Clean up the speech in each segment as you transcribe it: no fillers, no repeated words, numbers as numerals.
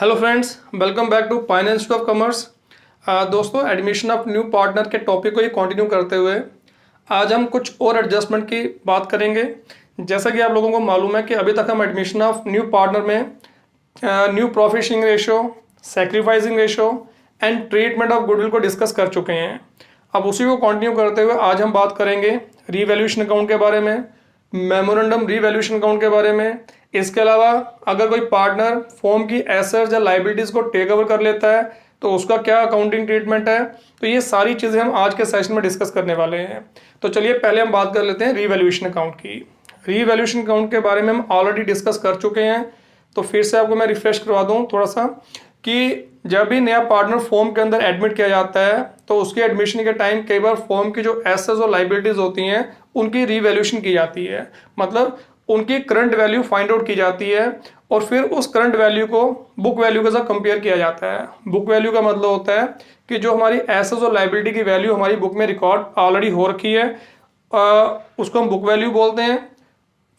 Hello friends, welcome back to finance institute of commerce. दोस्तों, admission of new partner के topic को ही continue करते हुए आज हम कुछ और एडजस्टमेंट की बात करेंगे। जैसा कि आप लोगों को मालूम है कि अभी तक हम एडमिशन ऑफ न्यू पार्टनर में new profit sharing ratio, sacrificing ratio and treatment of goodwill को डिस्कस कर चुके हैं। अब उसी को कंटिन्यू करते हुए आज हम बात करेंगे रीवैल्यूएशन अकाउंट के बारे में, मेमोरेंडम रीवैल्यूएशन अकाउंट के बारे में। इसके अलावा अगर कोई पार्टनर फॉर्म की एसेट्स या लाइबिलिटीज को टेक ओवर कर लेता है तो उसका क्या अकाउंटिंग ट्रीटमेंट है। तो ये सारी चीज़ें हम आज के सेशन में डिस्कस करने वाले हैं। तो चलिए पहले हम बात कर लेते हैं रीवैल्यूएशन अकाउंट की। रीवैल्यूएशन अकाउंट के बारे में हम ऑलरेडी डिस्कस कर चुके हैं, तो फिर से आपको मैं रिफ्रेश करवा दूँ थोड़ा सा कि जब भी नया पार्टनर फॉर्म के अंदर एडमिट किया जाता है तो उसके एडमिशन के टाइम कई बार फॉर्म की जो एसेट्स और लाइबिलिटीज होती हैं उनकी रीवैल्यूएशन की जाती है। मतलब उनकी करंट वैल्यू फाइंड आउट की जाती है और फिर उस करंट वैल्यू को बुक वैल्यू के साथ कंपेयर किया जाता है। बुक वैल्यू का मतलब होता है कि जो हमारी एसेट्स और लाइबिलिटी की वैल्यू हमारी बुक में रिकॉर्ड ऑलरेडी हो रखी है उसको हम बुक वैल्यू बोलते हैं।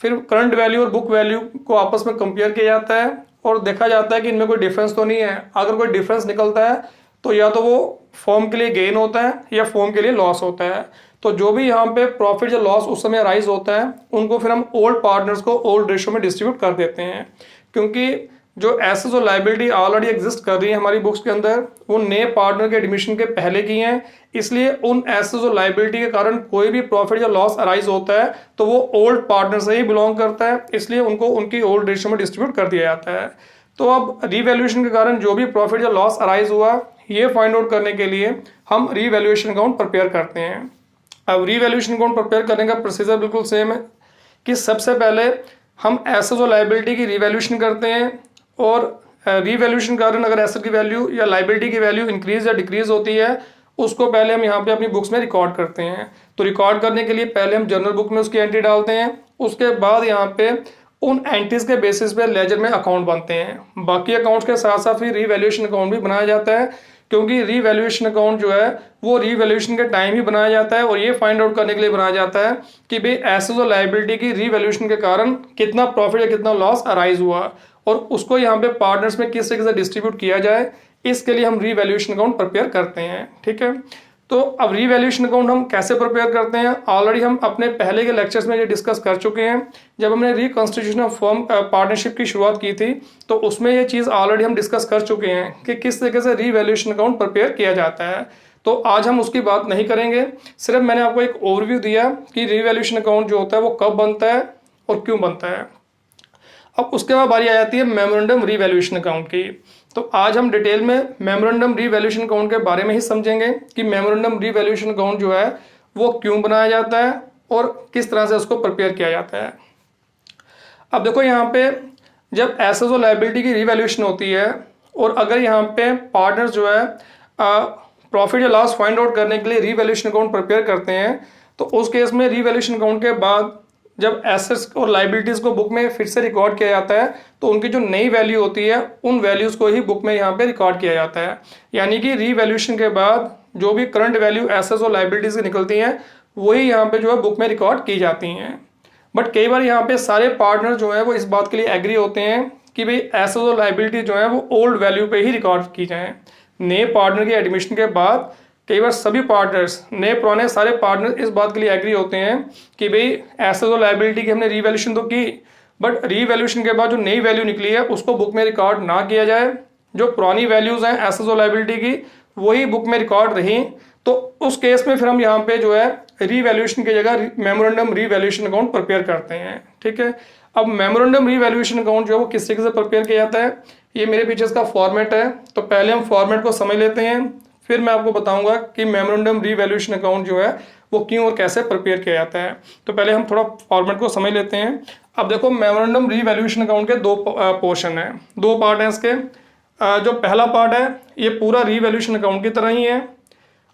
फिर करंट वैल्यू और बुक वैल्यू को आपस में कंपेयर किया जाता है और देखा जाता है कि इनमें कोई डिफरेंस तो नहीं है। अगर कोई डिफरेंस निकलता है तो या तो वो फॉर्म के लिए गेन होता है या फॉर्म के लिए लॉस होता है। तो जो भी यहाँ पे प्रॉफिट या लॉस उस समय राइज होता है उनको फिर हम ओल्ड पार्टनर्स को ओल्ड रेशो में डिस्ट्रीब्यूट कर देते हैं, क्योंकि जो एसेट्स और लाइबिलिटी ऑलरेडी एग्जिस्ट कर रही है हमारी बुक्स के अंदर वो नए पार्टनर के एडमिशन के पहले की हैं। इसलिए उन एसेट्स और लाइबिलिटी के कारण कोई भी प्रॉफिट या लॉस अराइज होता है तो वो ओल्ड पार्टनर से ही बिलोंग करता है, इसलिए उनको उनकी ओल्ड रेशो में डिस्ट्रीब्यूट कर दिया जाता है। तो अब रीवैल्यूएशन के कारण जो भी प्रॉफिट या लॉस अराइज हुआ ये फाइंड आउट करने के लिए हम रीवैल्यूएशन अकाउंट प्रिपेयर करते हैं। अब रीवैल्यूएशन अकाउंट प्रिपेयर करने का प्रोसीजर बिल्कुल सेम है कि सबसे पहले हम एसेट्स और लाइबिलिटी की रीवैल्यूएशन करते हैं और रीवैल्यूएशन के कारण अगर एसेट की वैल्यू या लाइबिलिटी की वैल्यू इंक्रीज या डिक्रीज होती है उसको पहले हम यहाँ पे अपनी बुक्स में रिकॉर्ड करते हैं। तो रिकॉर्ड करने के लिए पहले हम जर्नल बुक में उसकी एंट्री डालते हैं, उसके बाद यहाँ पे उन एंट्रीज के बेसिस पे लेजर में अकाउंट बनते हैं। बाकी अकाउंट्स के साथ साथ फिर रीवैल्यूएशन अकाउंट भी बनाया जाता है, क्योंकि रीवैल्यूएशन अकाउंट जो है वो रीवैल्यूएशन के टाइम ही बनाया जाता है और ये फाइंड आउट करने के लिए बनाया जाता है कि भाई एसेट्स और लाइबिलिटी की रीवैल्यूएशन के कारण कितना प्रॉफिट या कितना लॉस अराइज हुआ और उसको यहाँ पे पार्टनर्स में किस तरीके से डिस्ट्रीब्यूट किया जाए। इसके लिए हम रीवैल्यूएशन अकाउंट प्रिपेयर करते हैं। ठीक है, तो अब रीवैल्यूएशन अकाउंट हम कैसे प्रिपेयर करते हैं ऑलरेडी हम अपने पहले के लेक्चर्स में ये डिस्कस कर चुके हैं। जब हमने रिकॉन्स्टिट्यूशन ऑफ फर्म पार्टनरशिप की शुरुआत की थी तो उसमें ये चीज़ ऑलरेडी हम डिस्कस कर चुके हैं कि किस तरीके से रीवैल्यूएशन अकाउंट प्रिपेयर किया जाता है। तो आज हम उसकी बात नहीं करेंगे, सिर्फ मैंने आपको एक ओवरव्यू दिया कि रीवैल्यूएशन अकाउंट जो होता है वो कब बनता है और क्यों बनता है। अब उसके बाद बारी आ जाती है मेमोरेंडम रीवैल्यूएशन अकाउंट की। तो आज हम डिटेल में मेमोरेंडम रीवैल्यूएशन अकाउंट के बारे में ही समझेंगे कि मेमोरेंडम रीवैल्यूएशन अकाउंट जो है वो क्यों बनाया जाता है और किस तरह से उसको प्रिपेयर किया जाता है। अब देखो यहाँ पे जब एसेट्स और लायबिलिटी की रीवैल्यूएशन होती है और अगर यहाँ पे पार्टनर्स जो है प्रॉफिट या लॉस फाइंड आउट करने के लिए रीवैल्यूएशन अकाउंट प्रिपेयर करते हैं तो उस केस में रीवैल्यूएशन अकाउंट के बाद जब एसेट्स और लाइबिलिटीज को बुक में फिर से रिकॉर्ड किया जाता है तो उनकी जो नई वैल्यू होती है उन वैल्यूज को ही बुक में यहाँ पे रिकॉर्ड किया जाता है। यानी कि रीवैल्यूएशन के बाद जो भी करंट वैल्यू एसेट्स और लाइबिलिटीज की निकलती हैं वही यहाँ पे जो है बुक में रिकॉर्ड की जाती हैं। बट कई बार यहाँ पे सारे पार्टनर जो है वो इस बात के लिए एग्री होते हैं कि भाई एसेट्स और लाइबिलिटी जो है वो ओल्ड वैल्यू पे ही रिकॉर्ड की जाए। नए पार्टनर के एडमिशन के बाद कई बार सभी पार्टनर्स नए पुराने सारे पार्टनर इस बात के लिए एग्री होते हैं कि भाई एसेट्स और लायबिलिटी की हमने रीवैल्यूएशन तो की बट रीवैल्यूएशन के बाद जो नई वैल्यू निकली है उसको बुक में रिकॉर्ड ना किया जाए। जो पुरानी वैल्यूज हैं एसेट्स और लायबिलिटी की वही बुक में रिकॉर्ड रही। तो उस केस में फिर हम यहाँ पे जो है रीवैल्यूएशन की जगह मेमोरेंडम रीवैल्यूएशन अकाउंट प्रिपेयर करते हैं। ठीक है, अब मेमोरेंडम रीवैल्यूएशन अकाउंट जो है वो किस तरीके से प्रिपेयर किया जाता है ये मेरे पीछे इसका फॉर्मेट है। तो पहले हम फॉर्मेट को समझ लेते हैं, फिर मैं आपको बताऊंगा कि मेमोरेंडम रीवैल्यूएशन अकाउंट जो है वो क्यों और कैसे प्रिपेयर किया जाता है। तो पहले हम थोड़ा फॉर्मेट को समझ लेते हैं। अब देखो मेमोरेंडम रीवैल्यूएशन अकाउंट के दो पोर्शन है, दो पार्ट हैं इसके। जो पहला पार्ट है ये पूरा रीवैल्यूएशन अकाउंट की तरह ही है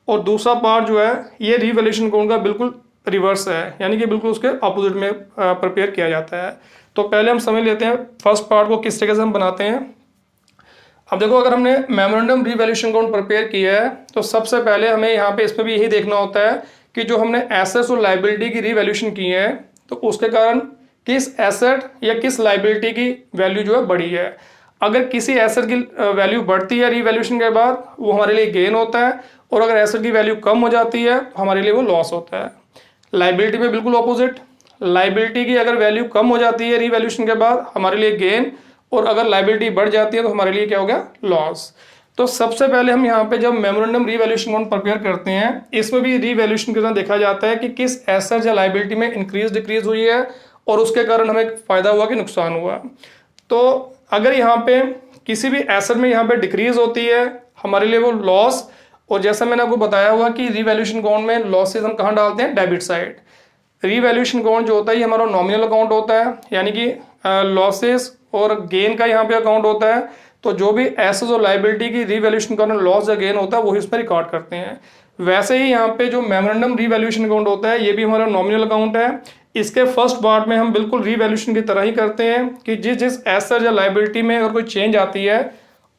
और दूसरा पार्ट जो है ये रीवैल्यूएशन अकाउंट का बिल्कुल रिवर्स है, यानी कि बिल्कुल उसके अपोजिट में प्रिपेयर किया जाता है। तो पहले हम समझ लेते हैं फर्स्ट पार्ट को किस तरीके से हम बनाते हैं। अब देखो अगर हमने मेमोरेंडम रीवैल्यूएशन अकाउंट प्रिपेयर किया है तो सबसे पहले हमें यहाँ पे इसमें भी यही देखना होता है कि जो हमने एसेट्स और लाइबिलिटी की रीवैल्यूएशन की है तो उसके कारण किस एसेट या किस लाइबिलिटी की वैल्यू जो है बढ़ी है। अगर किसी एसेट की वैल्यू बढ़ती है रीवैल्यूएशन के बाद, वो हमारे लिए गेन होता है, और अगर एसेट की वैल्यू कम हो जाती है तो हमारे लिए वो लॉस होता है। लाइबिलिटी में बिल्कुल ऑपोजिट, लाइबिलिटी की अगर वैल्यू कम हो जाती है रीवैल्यूएशन के बाद, हमारे लिए गेन, और अगर लाइबिलिटी बढ़ जाती है तो हमारे लिए क्या हो गया, लॉस। तो सबसे पहले हम यहाँ पे जब मेमोरेंडम रीवैल्यूएशन अकाउंट प्रिपेयर करते हैं, इसमें भी रीवैल्यूएशन के साथ देखा जाता है कि किस एसेट या लाइबिलिटी में इंक्रीज डिक्रीज हुई है और उसके कारण हमें फायदा हुआ कि नुकसान हुआ। तो अगर यहाँ पे किसी भी एसेट में यहाँ पे डिक्रीज होती है, हमारे लिए वो लॉस। और जैसा मैंने आपको बताया हुआ कि रीवैल्यूएशन अकाउंट में लॉसेज हम कहाँ डालते हैं, डेबिट साइड। रीवैल्यूएशन अकाउंट जो होता है ये हमारा नॉमिनल अकाउंट होता है, यानी कि लॉसेस और गेन का यहाँ पे अकाउंट होता है। तो जो भी एसेट्स और लाइबिलिटी की रीवैल्यूएशन का लॉस या गेन होता है वो इसमें रिकॉर्ड करते हैं। वैसे ही यहाँ पे जो मेमोरेंडम रीवैल्यूएशन अकाउंट होता है ये भी हमारा नॉमिनल अकाउंट है। इसके फर्स्ट पार्ट में हम बिल्कुल रीवैल्यूएशन की तरह ही करते हैं कि जिस जिस एसेट या लाइबिलिटी में अगर कोई चेंज आती है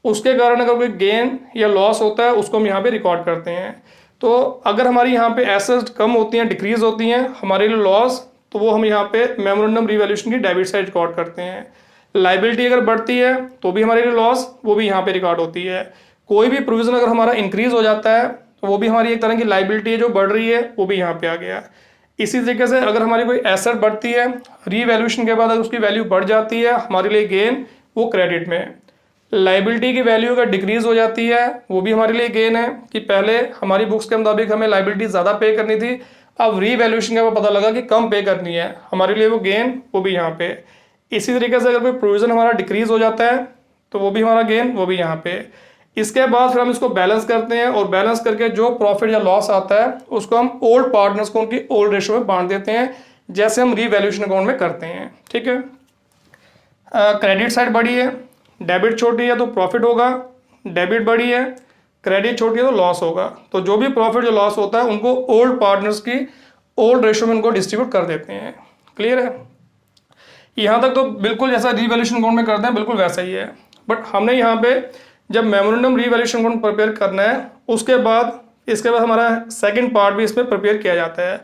उसके कारण अगर कोई गेन या लॉस होता है उसको हम यहाँ पे रिकॉर्ड करते हैं। तो अगर हमारी यहाँ पे एसेट कम होती हैं, डिक्रीज होती हैं, हमारे लिए लॉस, तो वो हम यहाँ पे मेमोरेंडम रीवैल्यूएशन की डेबिट साइड रिकॉर्ड करते हैं। लाइबिलिटी अगर बढ़ती है तो भी हमारे लिए लॉस, वो भी यहाँ पे रिकॉर्ड होती है। कोई भी प्रोविजन अगर हमारा इंक्रीज हो जाता है तो वो भी हमारी एक तरह की लाइबिलिटी है जो बढ़ रही है, वो भी यहाँ पे आ गया। इसी तरीके से अगर हमारी कोई एसेट बढ़ती है रीवैल्यूएशन के बाद, अगर उसकी वैल्यू बढ़ जाती है, हमारे लिए गेन, वो क्रेडिट में। लाइबिलिटी की वैल्यू अगर डिक्रीज हो जाती है वो भी हमारे लिए गेन है कि पहले हमारी बुक्स के मुताबिक हमें लाइबिलिटी ज़्यादा पे करनी थी, अब रीवैल्यूएशन के बाद पता लगा कि कम पे करनी है, हमारे लिए वो गेन, वो भी यहाँ पे। इसी तरीके से अगर कोई प्रोविजन हमारा डिक्रीज हो जाता है तो वो भी हमारा गेन, वो भी यहाँ पे। इसके बाद फिर हम इसको बैलेंस करते हैं और बैलेंस करके जो प्रॉफिट या लॉस आता है उसको हम ओल्ड पार्टनर्स को उनकी ओल्ड रेशो में बांट देते हैं, जैसे हम रीवैल्यूएशन अकाउंट में करते हैं। ठीक है। क्रेडिट साइड बड़ी है, डेबिट छोटी है तो प्रॉफिट होगा, डेबिट बड़ी है, क्रेडिट छोटी है तो लॉस होगा। तो जो भी प्रॉफिट जो लॉस होता है उनको ओल्ड पार्टनर्स की ओल्ड रेशो में उनको डिस्ट्रीब्यूट कर देते हैं। क्लियर है। यहाँ तक तो बिल्कुल जैसा रीवैल्यूएशन अकाउंट में करते हैं बिल्कुल वैसा ही है। बट हमने यहाँ पे जब मेमोरेंडम रीवैल्यूएशन अकाउंट प्रिपेयर करना है उसके बाद इसके बाद हमारा सेकंड पार्ट भी इसमें प्रिपेयर किया जाता है।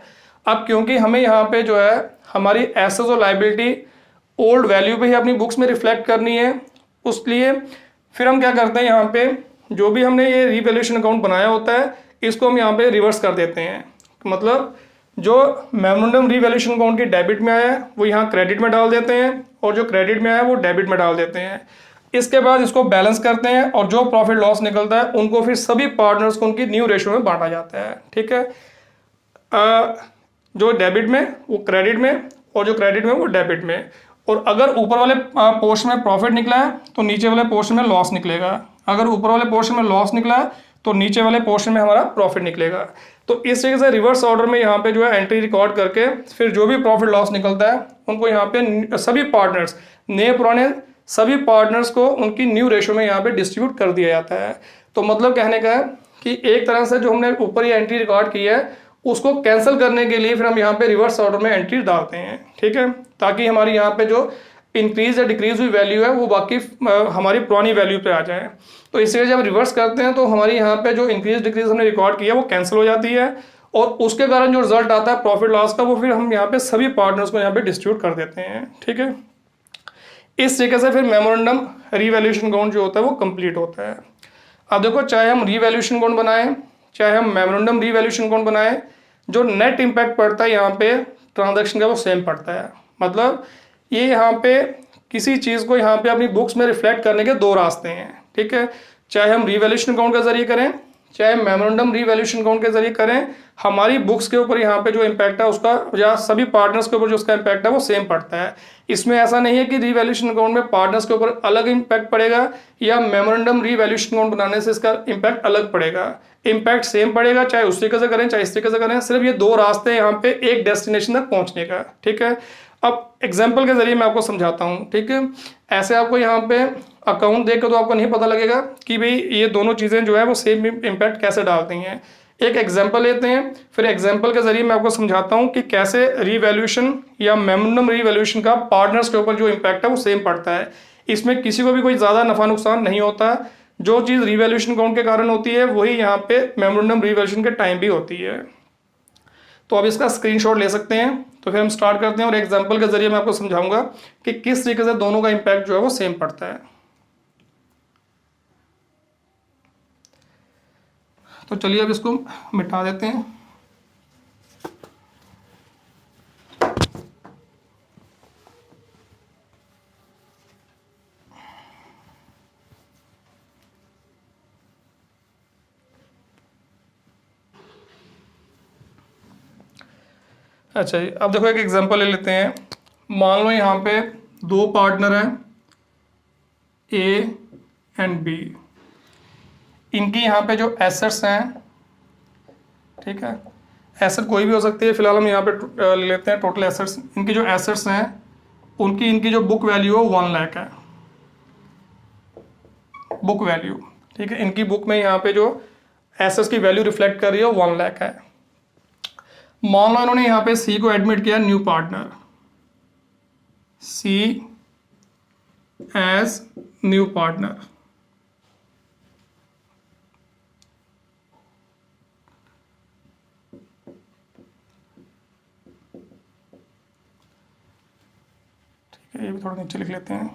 अब क्योंकि हमें यहाँ पे जो है हमारी एसेट्स और लाइबिलिटी ओल्ड वैल्यू पे ही अपनी बुक्स में रिफ्लेक्ट करनी है, उसलिए फिर हम क्या करते हैं, यहाँ पे जो भी हमने ये रीवैल्यूएशन अकाउंट बनाया होता है इसको हम यहाँ पे रिवर्स कर देते हैं। मतलब जो मेमोरेंडम रीवैल्यूएशन अकाउंट की डेबिट में आया है वो यहाँ क्रेडिट में डाल देते हैं, और जो क्रेडिट में आया है वो डेबिट में डाल देते हैं। इसके बाद इसको बैलेंस करते हैं और जो प्रॉफिट लॉस निकलता है उनको फिर सभी पार्टनर्स को उनकी न्यू रेशो में बांटा जाता है। ठीक है। जो डेबिट में वो क्रेडिट में, और जो क्रेडिट में वो डेबिट में। और अगर ऊपर वाले पोर्शन में प्रॉफिट निकला है तो नीचे वाले पोर्शन में लॉस निकलेगा, अगर ऊपर वाले पोर्शन में लॉस निकला है तो नीचे वाले पोर्शन में हमारा प्रॉफिट निकलेगा। तो इस तरीके से रिवर्स ऑर्डर में यहाँ पे जो है एंट्री रिकॉर्ड करके फिर जो भी प्रॉफिट लॉस निकलता है उनको यहाँ पे सभी पार्टनर्स, नए पुराने सभी पार्टनर्स को उनकी न्यू रेशो में यहाँ पे डिस्ट्रीब्यूट कर दिया जाता है। तो मतलब कहने का है कि एक तरह से जो हमने ऊपर ये एंट्री रिकॉर्ड की है उसको कैंसिल करने के लिए फिर हम यहाँ पे रिवर्स ऑर्डर में एंट्री डालते हैं। ठीक है। ताकि हमारी यहाँ पे जो इंक्रीज या डिक्रीज हुई वैल्यू है वो बाकी हमारी पुरानी वैल्यू पे आ जाए। तो इसलिए जब रिवर्स करते हैं तो हमारी यहाँ पे जो इंक्रीज डिक्रीज हमने रिकॉर्ड किया वो कैंसिल हो जाती है, और उसके कारण जो रिजल्ट आता है प्रॉफिट लॉस का वो फिर हम यहाँ पे सभी पार्टनर्स को यहाँ पे डिस्ट्रीब्यूट कर देते हैं। ठीक है। इस तरीके से फिर मेमोरेंडम रीवैल्यूएशन अकाउंट जो होता है वो कंप्लीट होता है। अब देखो, चाहे हम रीवैल्यूएशन अकाउंट बनाएं चाहे हम मेमोरेंडम रीवैल्यूएशन अकाउंट बनाएं, जो नेट इम्पैक्ट पड़ता है यहाँ पे ट्रांजैक्शन का वो सेम पड़ता है। मतलब ये यहाँ पे किसी चीज़ को यहाँ पे अपनी बुक्स में रिफ्लेक्ट करने के दो रास्ते हैं। ठीक है। चाहे हम रीवैल्यूएशन अकाउंट के जरिए करें चाहे मेमोरेंडम रीवैल्यूएशन अकाउंट के जरिए करें, हमारी बुक्स के ऊपर यहाँ पे जो इम्पैक्ट है उसका या सभी पार्टनर्स के ऊपर जो उसका इम्पैक्ट है वो सेम पड़ता है। इसमें ऐसा नहीं है कि रीवैल्यूएशन अकाउंट में पार्टनर्स के ऊपर अलग इम्पैक्ट पड़ेगा या मेमोरेंडम रीवैल्यूएशन अकाउंट बनाने से इसका इम्पैक्ट अलग पड़ेगा। इम्पैक्ट सेम पड़ेगा, चाहे उस तरीके से करें चाहे इस तरीके से करें। सिर्फ ये दो रास्ते हैं यहाँ पे एक डेस्टिनेशन तक पहुंचने का। ठीक है। अब एग्जाम्पल के जरिए मैं आपको समझाता हूँ। ठीक है। ऐसे आपको यहाँ पे अकाउंट देख कर तो आपको नहीं पता लगेगा कि भाई ये दोनों चीज़ें जो है वो सेम इम्पैक्ट कैसे डालती हैं। एक एग्जाम्पल लेते हैं, फिर एग्जाम्पल के जरिए मैं आपको समझाता हूँ कि कैसे रीवैल्यूएशन या मेमोरेंडम रीवैल्यूएशन का पार्टनर्स के ऊपर जो इम्पैक्ट है वो सेम पड़ता है। इसमें किसी को भी कोई ज़्यादा नफा नुकसान नहीं होता। जो चीज़ रीवैल्यूएशन अकाउंट के कारण होती है वही यहाँ पे मेमोरेंडम रीवैल्यूएशन के टाइम भी होती है। तो अब इसका स्क्रीनशॉट ले सकते हैं। तो फिर हम स्टार्ट करते हैं और एग्जाम्पल के जरिए मैं आपको समझाऊंगा कि किस तरीके से दोनों का इम्पैक्ट जो है वो सेम पड़ता है। तो चलिए अब इसको मिटा देते हैं। अच्छा जी, अब देखो एक एग्जांपल ले लेते हैं। मान लो यहाँ पे दो पार्टनर हैं ए एंड बी। इनकी यहाँ पे जो एसेट्स हैं, ठीक है, एसेट कोई भी हो सकती है, फिलहाल हम यहाँ पे ले लेते हैं टोटल एसेट्स। इनकी जो एसेट्स हैं उनकी इनकी जो बुक वैल्यू है 1 लाख है, बुक वैल्यू। ठीक है, इनकी बुक में यहाँ पे जो एसेट्स की वैल्यू रिफ्लेक्ट कर रही है 1 लाख है। मान लो इन्होंने यहाँ पे सी को एडमिट किया न्यू पार्टनर, सी एज न्यू पार्टनर। ठीक है, ये भी थोड़ा नीचे लिख लेते हैं।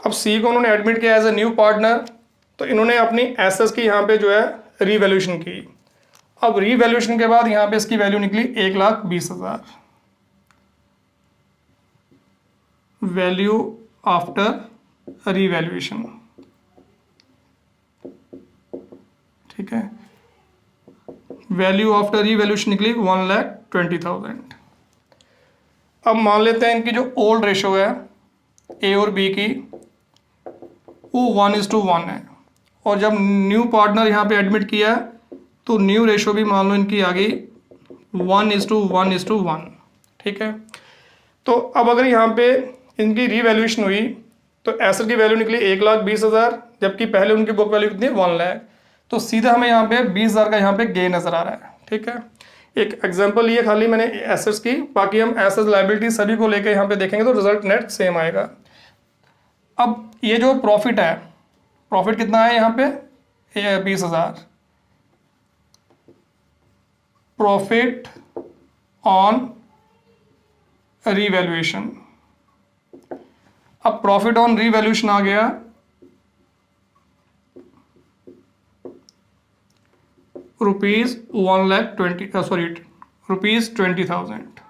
अब सी को उन्होंने एडमिट किया एज ए न्यू पार्टनर, तो इन्होंने अपनी एसेट्स की यहाँ पे जो है रीवैल्यूएशन की। अब रीवैल्यूएशन के बाद यहाँ पे इसकी वैल्यू निकली 1,20,000, वैल्यू आफ्टर रीवैल्यूएशन। ठीक है, वैल्यू आफ्टर रीवैल्यूएशन निकली 1,20,000। अब मान लेते हैं इनकी जो ओल्ड रेशो है ए और बी की, वो 1:1 है, और जब न्यू पार्टनर यहाँ पे एडमिट किया तो न्यू रेशो भी मान लो इनकी आ गई 1:1:1। ठीक है, तो अब अगर यहाँ पे इनकी रीवैल्यूएशन हुई तो एसेट की वैल्यू निकली 1,20,000, जबकि पहले उनकी बुक वैल्यू कितनी 1 लाख। तो सीधा हमें यहाँ पे 20,000 का यहाँ पे गेन नजर आ रहा है। ठीक है, एक एग्जांपल ये खाली मैंने एसेट्स की, बाकी हम एसेट्स लायबिलिटी सभी को लेकर यहाँ पे देखेंगे तो रिजल्ट नेट सेम आएगा। अब ये जो प्रॉफिट है, प्रॉफिट कितना है यहाँ पे 20,000, प्रॉफिट ऑन रीवैल्यूएशन। अब प्रॉफिट ऑन रीवैल्यूएशन आ गया ₹20,000।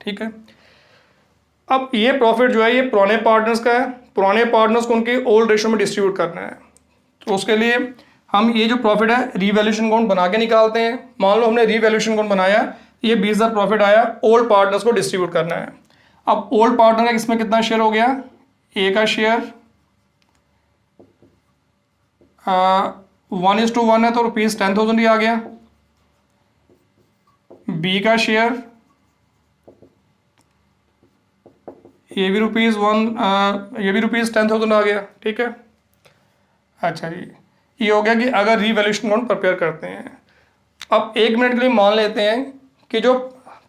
ठीक है, अब ये प्रॉफिट जो है ये पुराने पार्टनर्स का है, पुराने पार्टनर्स को उनके ओल्ड रेशो में डिस्ट्रीब्यूट करना है। तो उसके लिए हम ये जो प्रॉफिट है रीवैल्यूएशन अकाउंट बना के निकालते हैं। मान लो हमने रीवैल्यूएशन अकाउंट बनाया, ये 20,000 प्रॉफिट आया, ओल्ड पार्टनर्स को डिस्ट्रीब्यूट करना है। अब ओल्ड पार्टनर का इसमें कितना शेयर हो गया, ए का शेयर 1:1 है तो ₹10,000 ही आ गया। बी का शेयर ये भी ₹10,000 आ गया। ठीक है, अच्छा जी, ये हो गया कि अगर रीवैल्यूएशन अकाउंट प्रिपेयर करते हैं। अब 1 मिनट के लिए मान लेते हैं कि जो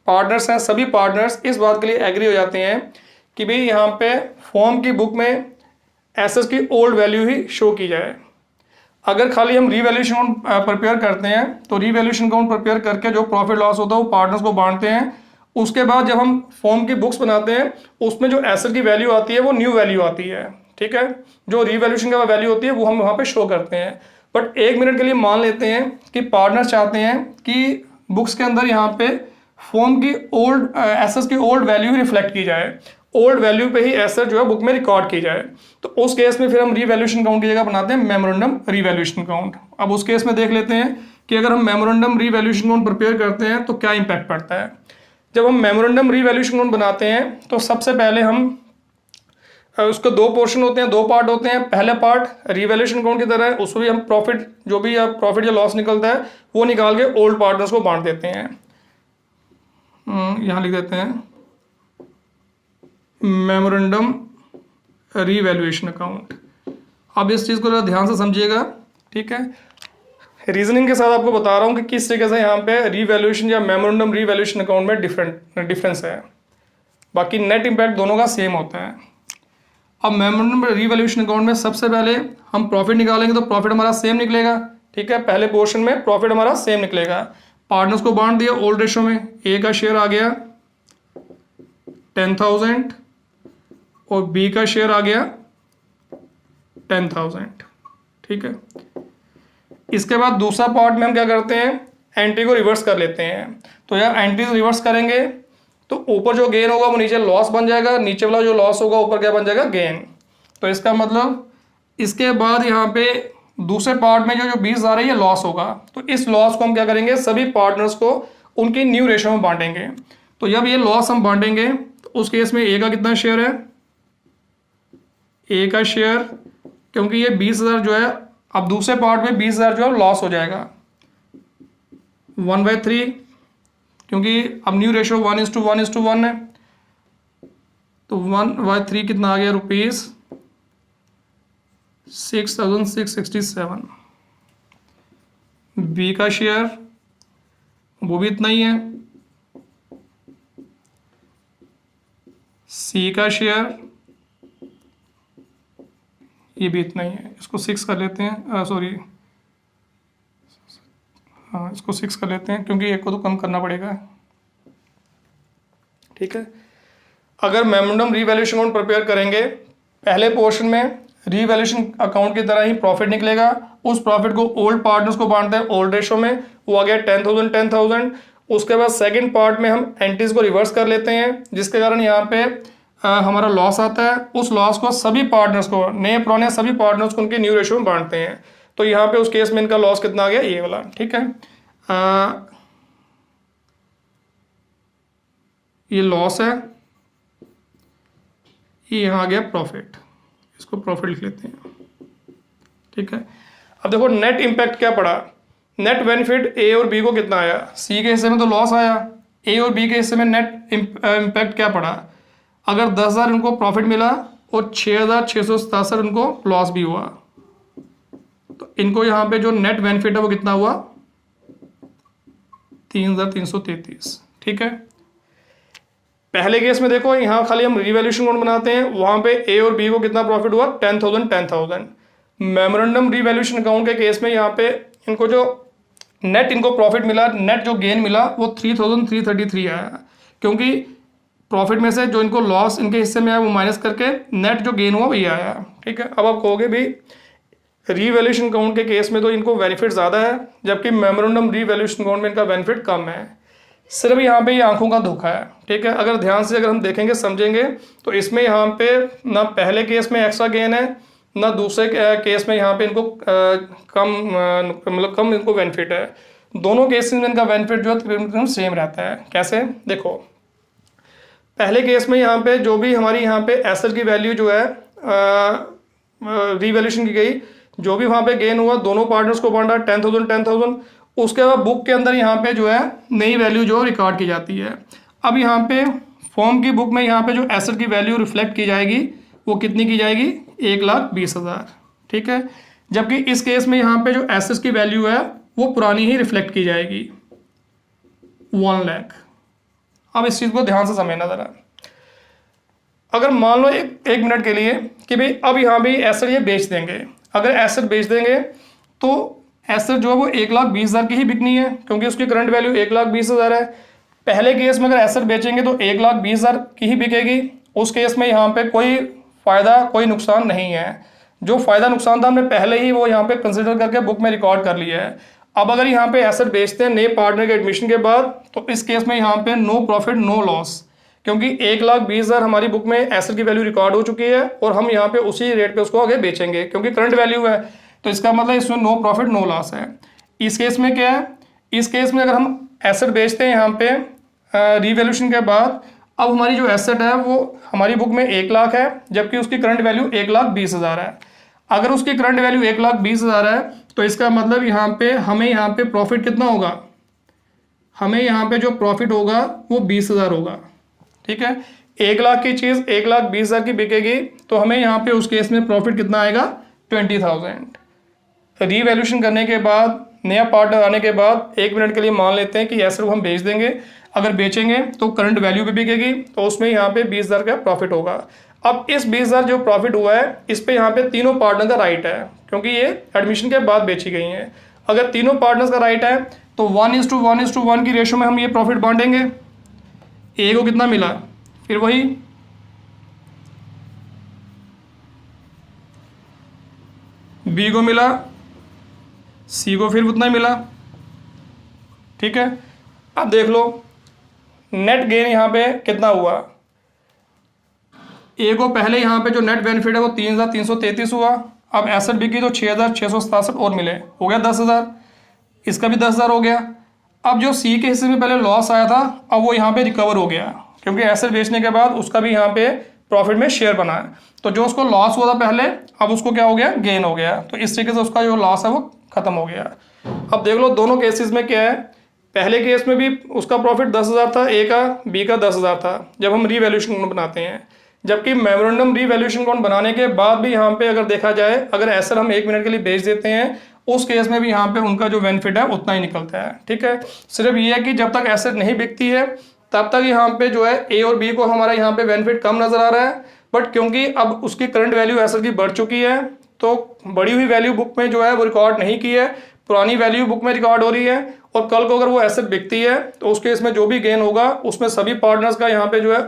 पार्टनर्स हैं सभी पार्टनर्स इस बात के लिए एग्री हो जाते हैं कि भाई यहाँ पे फॉर्म की बुक में एसेट्स की ओल्ड वैल्यू ही शो की जाए। अगर खाली हम रीवैल्यूएशन अकाउंट प्रिपेयर करते हैं तो रीवैल्यूएशन अकाउंट प्रिपेयर करके जो प्रॉफिट लॉस होता है वो पार्टनर्स को बांटते हैं। उसके बाद जब हम फॉर्म की बुक्स बनाते हैं उसमें जो एसेट की वैल्यू आती है वो न्यू वैल्यू आती है। ठीक है, जो रीवैल्यूएशन का वैल्यू होती है वो हम वहाँ पे शो करते हैं। बट 1 मिनट के लिए मान लेते हैं कि पार्टनर चाहते हैं कि बुक्स के अंदर यहाँ पे फॉर्म की ओल्ड एसेट्स की ओल्ड वैल्यू रिफ्लेक्ट की जाए, ओल्ड वैल्यू पे ही एसेट जो है बुक में रिकॉर्ड की जाए। तो उस केस में फिर हम रीवैल्यूएशन अकाउंट की जगह बनाते हैं मेमोरेंडम रीवैल्यूएशन अकाउंट। अब उस केस में देख लेते हैं कि अगर हम मेमोरेंडम रीवैल्यूएशन अकाउंट प्रिपेयर करते हैं तो क्या इंपैक्ट पड़ता है। जब हम मेमोरेंडम रीवैल्यूएशन अकाउंट बनाते हैं तो सबसे पहले हम उसके 2 पोर्शन होते हैं, 2 पार्ट होते हैं। पहले पार्ट रीवैल्यूएशन अकाउंट की तरह है, उसमें भी हम प्रॉफिट जो भी प्रॉफिट या लॉस निकलता है वो निकाल के ओल्ड पार्टनर्स को बांट देते हैं। यहाँ लिख देते हैं मेमोरेंडम रीवैल्यूएशन अकाउंट। अब इस चीज़ को जरा ध्यान से समझिएगा। ठीक है, रीजनिंग के साथ आपको बता रहा हूँ कि किस तरीके से यहाँ पे रीवैल्यूएशन या मेमोरेंडम रीवैल्यूएशन अकाउंट में डिफरेंस है, बाकी नेट इम्पैक्ट दोनों का सेम होता है। अब मेमोरेंडम रीवैल्यूएशन अकाउंट में सबसे पहले हम प्रॉफिट निकालेंगे तो प्रॉफिट हमारा सेम निकलेगा। ठीक है, पहले पोर्शन में प्रॉफिट हमारा सेम निकलेगा। पार्टनर्स को बांट दिया ओल्ड रेशो में, ए का शेयर आ गया 10,000 और बी का शेयर आ गया 10,000। ठीक है। इसके बाद दूसरा पार्ट में हम क्या करते हैं, एंट्री को रिवर्स कर लेते हैं। तो यार एंट्री रिवर्स करेंगे तो ऊपर जो गेन होगा वो नीचे लॉस बन जाएगा, नीचे वाला जो लॉस होगा ऊपर क्या बन जाएगा, गेन। तो इसका मतलब इसके बाद यहाँ पे दूसरे पार्ट में जो 20,000 है ये लॉस होगा। तो इस लॉस को हम क्या करेंगे, सभी पार्टनर्स को उनकी न्यू रेशो में बांटेंगे। तो जब ये लॉस हम बांटेंगे तो उस केस में ए का कितना शेयर है, ए का शेयर, क्योंकि ये 20,000 जो है, अब दूसरे पार्ट में 20,000 जो है लॉस हो जाएगा 1/3, क्योंकि अब न्यू रेशो 1:1:1 है। तो 1/3 कितना आ गया, ₹6,667। बी का शेयर वो भी इतना ही है, सी का शेयर ये भी इतना ही है। इसको 6 कर लेते हैं, सॉरी हाँ इसको 6 कर लेते हैं क्योंकि एक को तो कम करना पड़ेगा, ठीक है। अगर मेमोरेंडम रीवैल्यूएशन अकाउंट प्रिपेयर करेंगे, पहले पोर्शन में रीवैल्यूएशन अकाउंट की तरह ही प्रॉफिट निकलेगा। उस प्रॉफिट को ओल्ड पार्टनर्स को बांटते हैं ओल्ड रेशो में, वो आ गया 10,000। उसके बाद सेकंड पार्ट में हम एंट्रीज को रिवर्स कर लेते हैं, जिसके कारण यहाँ पे हमारा लॉस आता है। उस लॉस को सभी पार्टनर्स को, नए पुराने सभी पार्टनर्स को उनके न्यू रेशो में बांटते हैं। तो यहाँ पे उस केस में इनका लॉस कितना आ गया, ये वाला, ठीक है। ये लॉस है, ये यहाँ आ गया प्रॉफिट, इसको प्रॉफिट लिख लेते हैं, ठीक है। अब देखो नेट इम्पैक्ट क्या पड़ा, नेट बेनिफिट ए और बी को कितना आया, सी के हिस्से में तो लॉस आया, ए और बी के हिस्से में नेट इम्पैक्ट क्या पड़ा। अगर 10,000 इनको प्रॉफिट मिला और 6,667 इनको लॉस भी हुआ, तो इनको यहाँ पे जो नेट बेनिफिट है वो कितना हुआ, 3,333, ठीक है। पहले केस में देखो यहाँ खाली हम रिवैल्यूएशन अकाउंट बनाते हैं, वहां पे ए और बी को कितना प्रॉफिट हुआ, 10,000। मेमोरेंडम रिवैल्यूएशन अकाउंट के केस में यहाँ पे इनको जो नेट इनको प्रॉफिट मिला, नेट जो गेन मिला वो 3,333 आया, क्योंकि प्रॉफिट में से जो इनको लॉस इनके हिस्से में आया वो माइनस करके नेट जो गेन हुआ वही आया, ठीक है। अब आप कहोगे भी रीवैल्यूएशन अकाउंट के केस में तो इनको बेनिफिट ज़्यादा है, जबकि मेमोरेंडम रीवैल्यूएशन अकाउंट में इनका बेनिफिट कम है। सिर्फ यहाँ पे ये आंखों का धोखा है, ठीक है। अगर ध्यान से अगर हम देखेंगे समझेंगे तो इसमें यहाँ पे ना पहले केस में एक्स्ट्रा गेन है, ना दूसरे केस में यहाँ पे इनको कम इनको बेनिफिट है। दोनों केसेस में इनका बेनिफिट जो है तकरीबन सेम रहता है। कैसे, देखो पहले केस में यहाँ पे जो भी हमारी यहाँ पे एसेट की वैल्यू जो है रीवैल्यूएशन की गई, जो भी वहाँ पे गेन हुआ दोनों पार्टनर्स को बांटा 10,000। उसके बाद बुक के अंदर यहाँ पे जो है नई वैल्यू जो रिकॉर्ड की जाती है। अब यहाँ पे फॉर्म की बुक में यहाँ पे जो एसेट की वैल्यू रिफ्लेक्ट की जाएगी वो कितनी की जाएगी, 1,20,000, ठीक है। जबकि इस केस में यहाँ पे जो एसेट्स की वैल्यू है वो पुरानी ही रिफ्लेक्ट की जाएगी, 1 लाख। अब इस चीज़ को ध्यान से समझना ज़रा। अगर मान लो एक मिनट के लिए कि भाई अब यहाँ भी एसेट ये बेच देंगे, अगर एसेट बेच देंगे तो एसेट जो है वो 1,20,000 की ही बिकनी है, क्योंकि उसकी करंट वैल्यू 1,20,000 है। पहले केस में अगर एसेट बेचेंगे तो 1,20,000 की ही बिकेगी। उस केस में यहाँ पे कोई फ़ायदा कोई नुकसान नहीं है। जो फ़ायदा नुकसान था हमने पहले ही वो यहाँ पे कंसिडर करके बुक में रिकॉर्ड कर लिया है। अब अगर यहाँ पे एसेट बेचते हैं नए पार्टनर के एडमिशन के बाद, तो इस केस में यहाँ पे नो प्रॉफिट नो लॉस, क्योंकि 1,20,000 हमारी बुक में एसेट की वैल्यू रिकॉर्ड हो चुकी है और हम यहाँ पे उसी रेट पे उसको आगे बेचेंगे क्योंकि करंट वैल्यू है। तो इसका मतलब इसमें नो प्रॉफिट नो लॉस है। इस केस में क्या है, इस केस में अगर हम एसेट बेचते हैं यहाँ पे रीवैल्यूएशन के बाद, अब हमारी जो एसेट है वो हमारी बुक में 1 लाख है, जबकि उसकी करंट वैल्यू 1,20,000 है। अगर उसकी करंट वैल्यू 1,20,000 है तो इसका मतलब यहाँ पे हमें यहाँ पे प्रॉफिट कितना होगा, हमें यहाँ पे जो प्रॉफिट होगा वो 20,000 होगा, ठीक है। 1 लाख की चीज़ 1,20,000 की बिकेगी तो हमें यहाँ पे उस केस में प्रॉफिट कितना आएगा, 20,000। रीवैल्यूएशन करने के बाद नया पार्टनर आने के बाद 1 मिनट के लिए मान लेते हैं कि एसेट हम बेच देंगे। अगर बेचेंगे तो करंट वैल्यू पे बिकेगी, तो उसमें यहाँ पे 20,000 का प्रॉफिट होगा। अब इस 20,000 जो प्रॉफिट हुआ है इस पे यहाँ पे तीनों पार्टनर का राइट है, क्योंकि ये एडमिशन के बाद बेची गई हैं। अगर तीनों पार्टनर्स का राइट है तो 1:1:1 की रेशो में हम ये प्रॉफिट बांटेंगे। ए को कितना मिला, फिर वही बी को मिला, सी को फिर उतना ही मिला। ठीक है, अब देख लो नेट गेन यहाँ पे कितना हुआ। ए को पहले यहाँ पे जो नेट बेनिफिट है वो 3,333 हुआ। अब एसेट बिकी तो 6,667 और मिले, हो गया 10,000। इसका भी 10,000 हो गया। अब जो सी के हिस्से में पहले लॉस आया था, अब वो यहाँ पे रिकवर हो गया, क्योंकि एसेट बेचने के बाद उसका भी यहाँ पे प्रॉफिट में शेयर बना है। तो जो उसको लॉस हुआ था पहले, अब उसको क्या हो गया, गेन हो गया। तो इस तरीके से उसका जो लॉस है वो खत्म हो गया। अब देख लो दोनों केसेस में क्या है। पहले केस में भी उसका प्रॉफिट 10,000 था, ए का, बी का 10,000 था जब हम रीवैल्यूएशन अकाउंट बनाते हैं। जबकि मेमोरेंडम रीवैल्यूएशन अकाउंट बनाने के बाद भी यहाँ पे अगर देखा जाए, अगर एसेट हम 1 मिनट के लिए बेच देते हैं, उस केस में भी यहाँ पे उनका जो बेनिफिट है उतना ही निकलता है। ठीक है, सिर्फ ये है कि जब तक एसेट नहीं बिकती है तब तक यहाँ पे जो है ए और बी को हमारा यहाँ पे बेनिफिट कम नजर आ रहा है। बट क्योंकि अब उसकी करंट वैल्यू एसेट की बढ़ चुकी है, तो बढ़ी हुई वैल्यू बुक में जो है वो रिकॉर्ड नहीं की है, पुरानी वैल्यू बुक में रिकॉर्ड हो रही है। और कल को अगर वो एसेट बिकती है तो उस केस में जो भी गेन होगा उसमें सभी पार्टनर्स का यहाँ पे जो है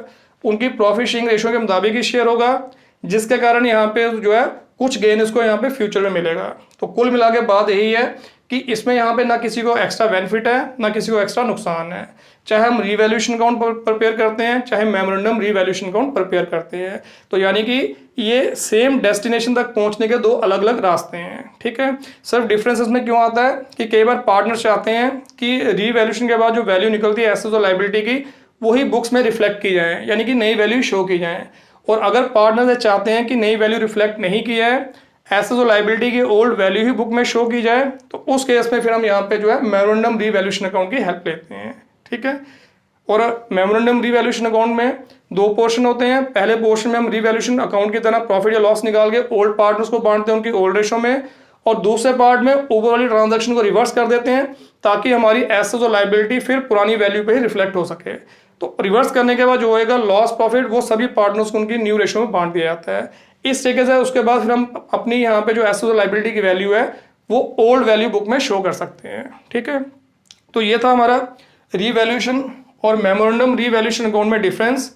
उनकी प्रॉफिट शेयरिंग रेशियो के मुताबिक ही शेयर होगा, जिसके कारण यहाँ पे जो है कुछ गेन इसको यहाँ पे फ्यूचर में मिलेगा। तो कुल मिला के बात यही है कि इसमें यहाँ पे ना किसी को एक्स्ट्रा बेनिफिट है ना किसी को एक्स्ट्रा नुकसान है। चाहे हम रीवैल्यूएशन अकाउंट प्रिपेयर करते हैं, चाहे मेमोरेंडम रीवैल्यूएशन अकाउंट प्रिपेयर करते हैं, तो यानी कि ये सेम डेस्टिनेशन तक पहुंचने के दो अलग अलग रास्ते हैं। ठीक है, सिर्फ डिफरेंस इसमें क्यों आता है कि कई बार पार्टनर चाहते हैं कि रीवैल्यूएशन के बाद जो वैल्यू निकलती है एसेट्स और लायबिलिटी की, वही बुक्स में रिफ्लेक्ट की जाए, यानी कि नई वैल्यू शो की जाए। और अगर पार्टनर चाहते हैं कि नई वैल्यू रिफ्लेक्ट नहीं की है, एसेट्स और लायबिलिटी की ओल्ड वैल्यू ही बुक में शो की जाए, तो उस केस में फिर हम यहाँ पे जो है मेमोरेंडम रीवैल्यूएशन अकाउंट की हेल्प लेते हैं। ठीक है, और मेमोरेंडम रीवैल्यूएशन अकाउंट में 2 पोर्शन होते हैं। पहले पोर्शन में हम रीवैल्यूएशन अकाउंट की तरह प्रॉफिट या लॉस निकाल के ओल्ड पार्टनर्स को बांटते हैं उनकी ओल्ड रेशो में, और दूसरे पार्ट में ऊपर वाली ट्रांजैक्शन को रिवर्स कर देते हैं ताकि हमारी एसेट्स और लायबिलिटी फिर पुरानी वैल्यू पे ही रिफ्लेक्ट हो सके। तो रिवर्स करने के बाद जो होएगा लॉस प्रॉफिट, वो सभी पार्टनर्स को उनकी न्यू रेशो में बांट दिया जाता है। इस तरीके से उसके बाद फिर हम अपनी यहाँ पे जो एसेट्स और लायबिलिटी की वैल्यू है वो ओल्ड वैल्यू बुक में शो कर सकते हैं। ठीक है, तो ये था हमारा रीवैल्यूएशन और मेमोरेंडम रीवैल्यूएशन अकाउंट में डिफरेंस।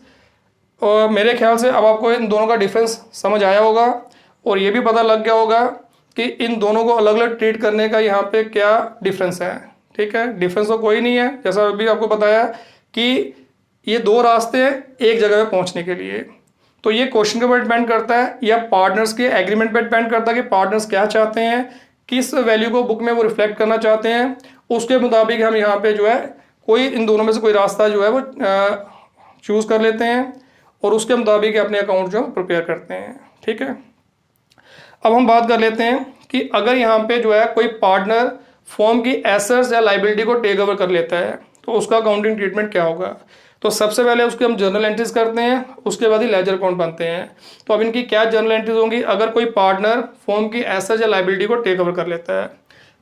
और मेरे ख्याल से अब आपको इन दोनों का डिफरेंस समझ आया होगा और ये भी पता लग गया होगा कि इन दोनों को अलग अलग ट्रीट करने का यहाँ पे क्या डिफरेंस है। ठीक है, डिफरेंस तो कोई नहीं है, जैसा अभी आपको बताया कि ये 2 रास्ते हैं एक जगह पे पहुंचने के लिए। तो ये क्वेश्चन के ऊपर डिपेंड करता है या पार्टनर्स के एग्रीमेंट पे डिपेंड करता है कि पार्टनर्स क्या चाहते हैं, किस वैल्यू को बुक में वो रिफ्लेक्ट करना चाहते हैं। उसके मुताबिक हम यहाँ पे जो है कोई इन दोनों में से कोई रास्ता जो है वो चूज कर लेते हैं और उसके मुताबिक अपने अकाउंट जो प्रिपेयर करते हैं। ठीक है, अब हम बात कर लेते हैं कि अगर यहाँ पे जो है कोई पार्टनर फर्म की एसेट्स या लायबिलिटी को टेक ओवर कर लेता है तो उसका अकाउंटिंग ट्रीटमेंट क्या होगा। तो सबसे पहले उसके हम जर्नल एंट्रीज करते हैं, उसके बाद ही लेजर अकाउंट बनते हैं। तो अब इनकी क्या जर्नल एंट्रीज होंगी अगर कोई पार्टनर फर्म की एसेट्स या लायबिलिटी को टेक ओवर कर लेता है।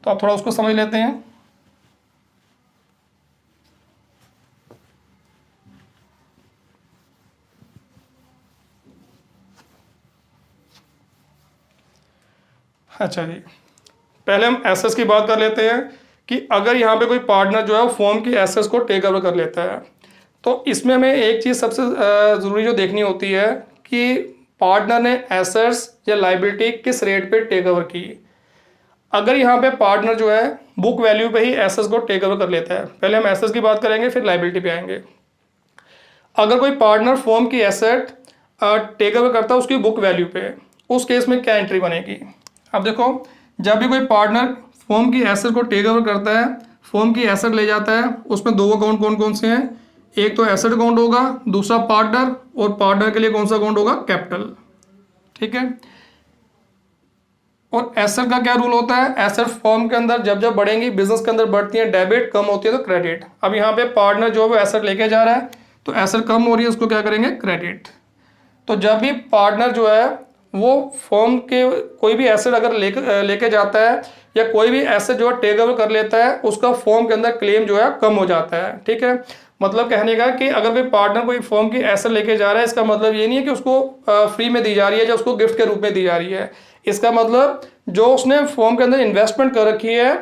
तो आप थोड़ा उसको समझ लेते हैं। अच्छा जी, पहले हम एसेट्स की बात कर लेते हैं कि अगर यहाँ पे कोई पार्टनर जो है फर्म की एसेट्स को टेक ओवर कर लेता है तो इसमें हमें एक चीज़ सबसे ज़रूरी जो देखनी होती है कि पार्टनर ने एसेट्स या लायबिलिटी किस रेट पे टेक ओवर की। अगर यहाँ पे पार्टनर जो है बुक वैल्यू पे ही एसेट्स को टेक ओवर कर लेता है, पहले हम एसेट्स की बात करेंगे फिर लायबिलिटी पे आएंगे। अगर कोई पार्टनर फर्म की एसेट टेक ओवर करता है उसकी बुक वैल्यू पे, उस केस में क्या एंट्री बनेगी। अब देखो, जब भी कोई पार्टनर फर्म की एसेट को टेक ओवर करता है, फर्म की एसेट ले जाता है, उसमें 2 अकाउंट कौन कौन से हैं, एक तो एसेट अकाउंट होगा, दूसरा पार्टनर, और पार्टनर के लिए कौन सा अकाउंट होगा, कैपिटल। ठीक है, और एसेट का क्या रूल होता है, एसेट फर्म के अंदर जब जब बढ़ेंगी, बिजनेस के अंदर बढ़ती है डेबिट, कम होती है तो क्रेडिट। अब यहाँ पे पार्टनर जो है एसेट लेके जा रहा है तो एसेट कम हो रही है, उसको क्या करेंगे, क्रेडिट। तो जब भी पार्टनर जो है वो फर्म के कोई भी एसेट अगर लेके जाता है या कोई भी एसेट जो है टेक ओवर कर लेता है, उसका फर्म के अंदर क्लेम जो है कम हो जाता है। ठीक है, मतलब कहने का कि अगर कोई पार्टनर कोई फर्म की एसेट लेके जा रहा है, इसका मतलब ये नहीं है कि उसको फ्री में दी जा रही है या उसको गिफ्ट के रूप में दी जा रही है। इसका मतलब जो उसने फर्म के अंदर इन्वेस्टमेंट कर रखी है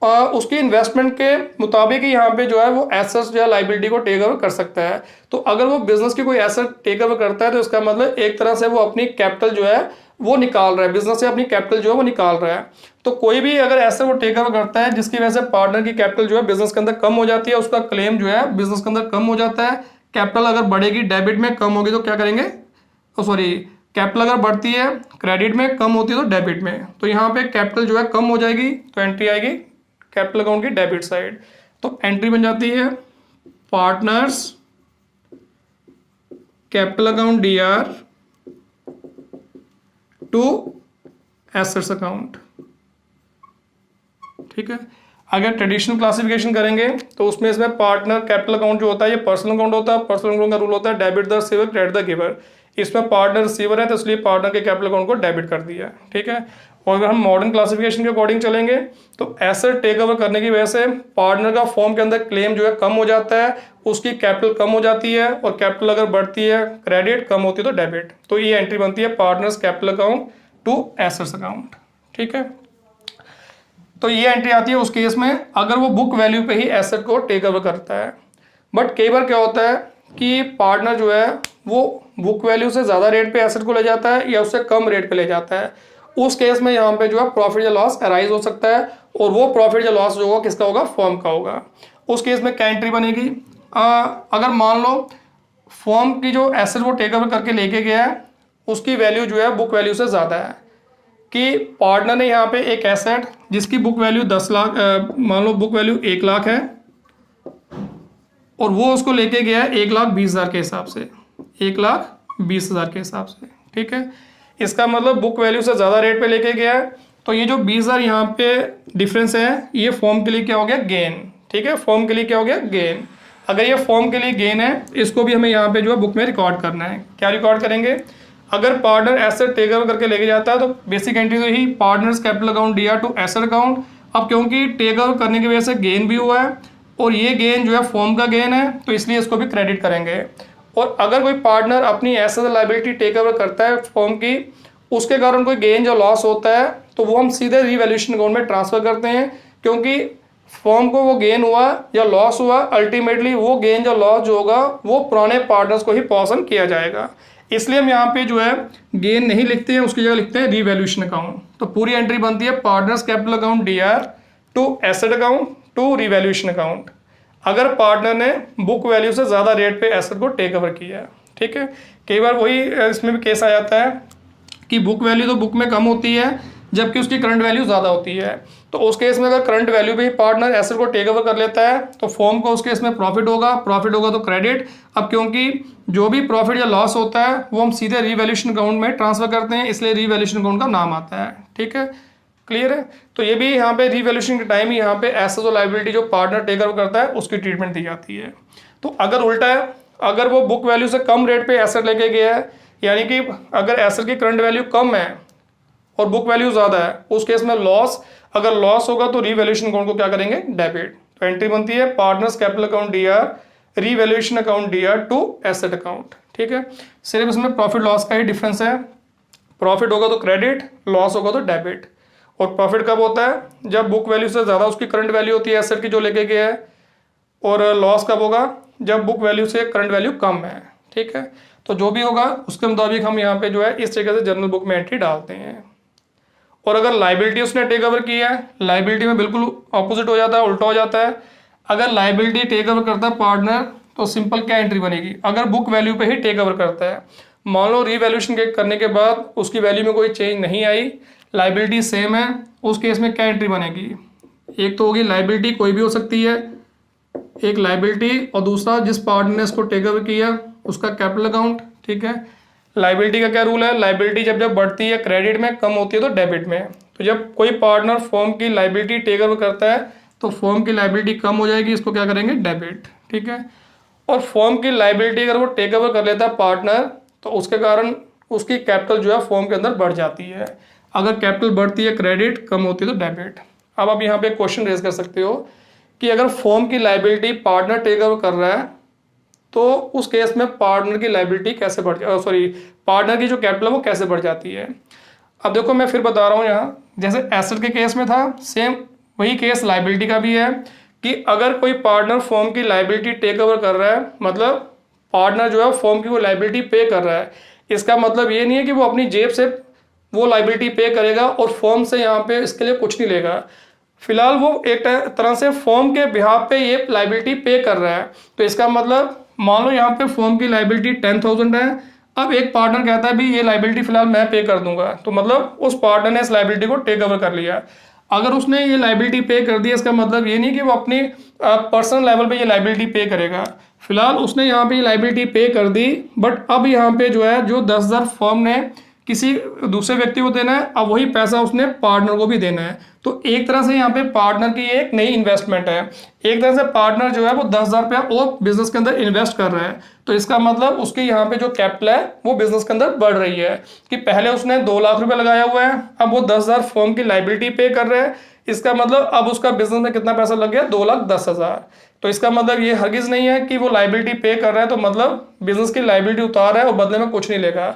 उसकी इन्वेस्टमेंट के मुताबिक ही यहाँ पे जो है वो एसेट्स या लाइबिलिटी को टेक ओवर कर सकता है। तो अगर वो बिजनेस की कोई एसेट टेक ओवर करता है तो इसका मतलब एक तरह से वो अपनी कैपिटल जो है वो निकाल रहा है, बिजनेस से अपनी कैपिटल जो है वो निकाल रहा है। तो कोई भी अगर ऐसे वो टेक ओवर करता है जिसकी वजह से पार्टनर की कैपिटल जो है बिजनेस के अंदर कम हो जाती है, उसका क्लेम जो है बिजनेस के अंदर कम हो जाता है। कैपिटल अगर बढ़ेगी डेबिट में, कम होगी तो क्या करेंगे, कैपिटल अगर बढ़ती है क्रेडिट में, कम होती है तो डेबिट में। तो यहाँ पे कैपिटल जो है कम हो जाएगी तो एंट्री आएगी कैपिटल अकाउंट की डेबिट साइड। तो एंट्री बन जाती है partners capital account DR to assets account. ठीक है, अगर ट्रेडिशनल क्लासिफिकेशन करेंगे तो उसमें इसमें पार्टनर कैपिटल अकाउंट जो होता है ये पर्सनल अकाउंट होता है। पर्सनल अकाउंट का रूल होता है debit the receiver credit the giver. इसमें पार्टनर रिसीवर है तो इसलिए पार्टनर के कैपिटल अकाउंट को डेबिट कर दिया। ठीक है, और अगर हम मॉडर्न क्लासिफिकेशन के अकॉर्डिंग चलेंगे तो एसेट टेक ओवर करने की वजह से पार्टनर का फॉर्म के अंदर क्लेम जो है कम हो जाता है, उसकी कैपिटल कम हो जाती है, और कैपिटल अगर बढ़ती है क्रेडिट, कम होती है तो डेबिट। तो ये एंट्री बनती है partners capital account to assets account. ठीक है, तो ये एंट्री आती है उस केस में अगर वो बुक वैल्यू पे ही एसेट को टेक ओवर करता है। बट कई बार क्या होता है कि पार्टनर जो है वो बुक वैल्यू से ज़्यादा रेट पे एसेट को ले जाता है या उससे कम रेट पे ले जाता है। उस केस में यहाँ पे जो है प्रॉफिट या लॉस अराइज हो सकता है, और वो प्रॉफिट या लॉस जो होगा किसका होगा, फर्म का होगा। उस केस में क्या एंट्री बनेगी, अगर मान लो फर्म की जो एसेट वो टेक ओवर करके लेके गया है उसकी वैल्यू जो है बुक वैल्यू से ज़्यादा है, कि पार्टनर ने यहाँ पे एक एसेट जिसकी बुक वैल्यू 10 लाख, मान लो बुक वैल्यू 1 लाख है और वो उसको लेके गया है 1,20,000 के हिसाब से, 1,20,000 के हिसाब से। ठीक है, इसका मतलब बुक वैल्यू से ज़्यादा रेट पे लेके गया है, तो ये जो 20,000 यहाँ पे डिफरेंस है ये फॉर्म के लिए क्या हो गया, गेन। ठीक है, फॉर्म के लिए क्या हो गया, गेन। अगर ये फॉर्म के लिए गेन है इसको भी हमें यहाँ पे जो है बुक में रिकॉर्ड करना है। क्या रिकॉर्ड करेंगे, अगर पार्टनर एसेट टेक ओवर करके लेके जाता है तो बेसिक एंट्री तो ही partners capital account DR to asset account. अब क्योंकि टेक ओवर करने की वजह से गेन भी हुआ है और ये गेन जो है फॉर्म का गेन है तो इसलिए इसको भी क्रेडिट करेंगे। और अगर कोई पार्टनर अपनी एसेट लायबिलिटी टेक ओवर करता है फॉर्म की, उसके कारण कोई गेन या लॉस होता है तो वो हम सीधे रीवैल्यूएशन अकाउंट में ट्रांसफर करते हैं, क्योंकि फॉर्म को वो गेन हुआ या लॉस हुआ, अल्टीमेटली वो गेन या लॉस जो होगा वो पुराने पार्टनर्स को ही पॉसन किया जाएगा। इसलिए हम यहाँ पे जो है गेन नहीं लिखते हैं, उसकी जगह लिखते हैं रीवैल्यूएशन अकाउंट। तो पूरी एंट्री बनती है partners capital account DR to asset account to revaluation account, अगर पार्टनर ने बुक वैल्यू से ज़्यादा रेट पे एसेट को टेक ओवर किया है। ठीक है, कई बार वही इसमें भी केस आ जाता है कि बुक वैल्यू तो बुक में कम होती है जबकि उसकी करंट वैल्यू ज़्यादा होती है। तो उस केस में अगर करंट वैल्यू पे ही पार्टनर एसेट को टेक ओवर कर लेता है तो फॉर्म को उस केस में प्रॉफिट होगा, प्रॉफिट होगा तो क्रेडिट। अब क्योंकि जो भी प्रॉफिट या लॉस होता है वो हम सीधे रीवैल्यूएशन अकाउंट में ट्रांसफर करते हैं, इसलिए रीवैल्यूएशन अकाउंट का नाम आता है। ठीक है, क्लियर है। तो ये भी यहाँ पे रीवैल्यूएशन के टाइम ही यहाँ पे एसेट और लायबिलिटी जो पार्टनर टेक ओवर करता है उसकी ट्रीटमेंट दी जाती है। तो अगर उल्टा है, अगर वो बुक वैल्यू से कम रेट पे एसेट लेके गया है, यानी कि अगर एसेट की करंट वैल्यू कम है और बुक वैल्यू ज़्यादा है, उस केस में लॉस, अगर लॉस होगा तो रीवैल्यूएशन अकाउंट को क्या करेंगे, डेबिट। तो एंट्री बनती है partners capital account DR revaluation account DR to asset account. ठीक है, सिर्फ इसमें प्रॉफिट लॉस का ही डिफरेंस है, प्रॉफिट होगा तो क्रेडिट, लॉस होगा तो डेबिट। और प्रॉफिट कब होता है, जब बुक वैल्यू से ज़्यादा उसकी करंट वैल्यू होती है एसेट की जो लेके गया है, और लॉस कब होगा, जब बुक वैल्यू से करंट वैल्यू कम है। ठीक है, तो जो भी होगा उसके मुताबिक हम यहाँ पे जो है इस तरीके से जर्नल बुक में एंट्री डालते हैं। और अगर लायबिलिटी उसने टेक ओवर की है, लायबिलिटी में बिल्कुल ऑपोजिट हो जाता है, उल्टा हो जाता है। अगर लायबिलिटी टेक ओवर करता है पार्टनर तो सिंपल क्या एंट्री बनेगी, अगर बुक वैल्यू पे ही टेक ओवर करता है, मान लो रीवैल्यूएशन करने के बाद उसकी वैल्यू में कोई चेंज नहीं आई, लायबिलिटी सेम है, उस केस में क्या एंट्री बनेगी, एक तो होगी लायबिलिटी कोई भी हो सकती है, एक लायबिलिटी, और दूसरा जिस पार्टनर ने इसको टेक ओवर किया उसका कैपिटल अकाउंट। ठीक है, लायबिलिटी का क्या रूल है, लायबिलिटी जब जब बढ़ती है क्रेडिट में, कम होती है तो डेबिट में। तो जब कोई पार्टनर फर्म की लायबिलिटी टेक ओवर करता है तो फर्म की लायबिलिटी कम हो जाएगी, इसको क्या करेंगे, डेबिट। ठीक है, और फर्म की लायबिलिटी अगर वो टेक ओवर कर लेता है पार्टनर तो उसके कारण उसकी कैपिटल जो है फर्म के अंदर बढ़ जाती है, अगर कैपिटल बढ़ती है क्रेडिट, कम होती है तो डेबिट। अब आप यहाँ पे क्वेश्चन रेज कर सकते हो कि अगर फर्म की लायबिलिटी पार्टनर टेक ओवर कर रहा है तो उस केस में पार्टनर की लायबिलिटी कैसे बढ़ पार्टनर की जो कैपिटल है वो कैसे बढ़ जाती है। अब देखो मैं फिर बता रहा हूँ, यहाँ जैसे एसेट के केस में था सेम वही केस लाइबिलिटी का भी है कि अगर कोई पार्टनर फर्म की लाइबिलिटी टेक ओवर कर रहा है, मतलब पार्टनर जो है फर्म की वो लाइबिलिटी पे कर रहा है, इसका मतलब ये नहीं है कि वो अपनी जेब से वो लाइबिलिटी पे करेगा और फर्म से यहाँ पे इसके लिए कुछ नहीं लेगा। फिलहाल वो एक तरह से फर्म के बिहाफ पे ये लाइबिलिटी पे कर रहा है। तो इसका मतलब मान लो यहाँ पे फर्म की लाइबिलिटी 10,000 है, अब एक पार्टनर कहता है भी ये लाइबिलिटी फिलहाल मैं पे कर दूंगा, तो मतलब उस पार्टनर ने इस लाइबिलिटी को टेक ओवर कर लिया। अगर उसने ये लाइबिलिटी पे कर दी, इसका मतलब ये नहीं कि वो अपनी पर्सनल लेवल पे ये लाइबिलिटी पे करेगा। फिलहाल उसने यहाँ पे ये लाइबिलिटी पे कर दी, बट अब यहाँ पे जो है जो 10,000 फर्म ने किसी दूसरे व्यक्ति को देना है, अब वही पैसा उसने पार्टनर को भी देना है। तो एक तरह से यहाँ पे पार्टनर की एक नई इन्वेस्टमेंट है। एक तरह से पार्टनर जो है वो 10,000 रुपया और बिजनेस के अंदर इन्वेस्ट कर रहा है। तो इसका मतलब उसके यहाँ पे जो कैपिटल है वो बिजनेस के अंदर बढ़ रही है कि पहले उसने 2 लाख रुपए लगाया हुआ है, अब वो 10,000 फर्म की लाइबिलिटी पे कर रहे हैं। इसका मतलब अब उसका बिजनेस में कितना पैसा लग गया, 2,10,000। तो इसका मतलब ये हरगिज नहीं है कि वो लाइबिलिटी पे कर रहा है तो मतलब बिजनेस की लाइबिलिटी उतार रहा है और बदले में कुछ नहीं लेगा।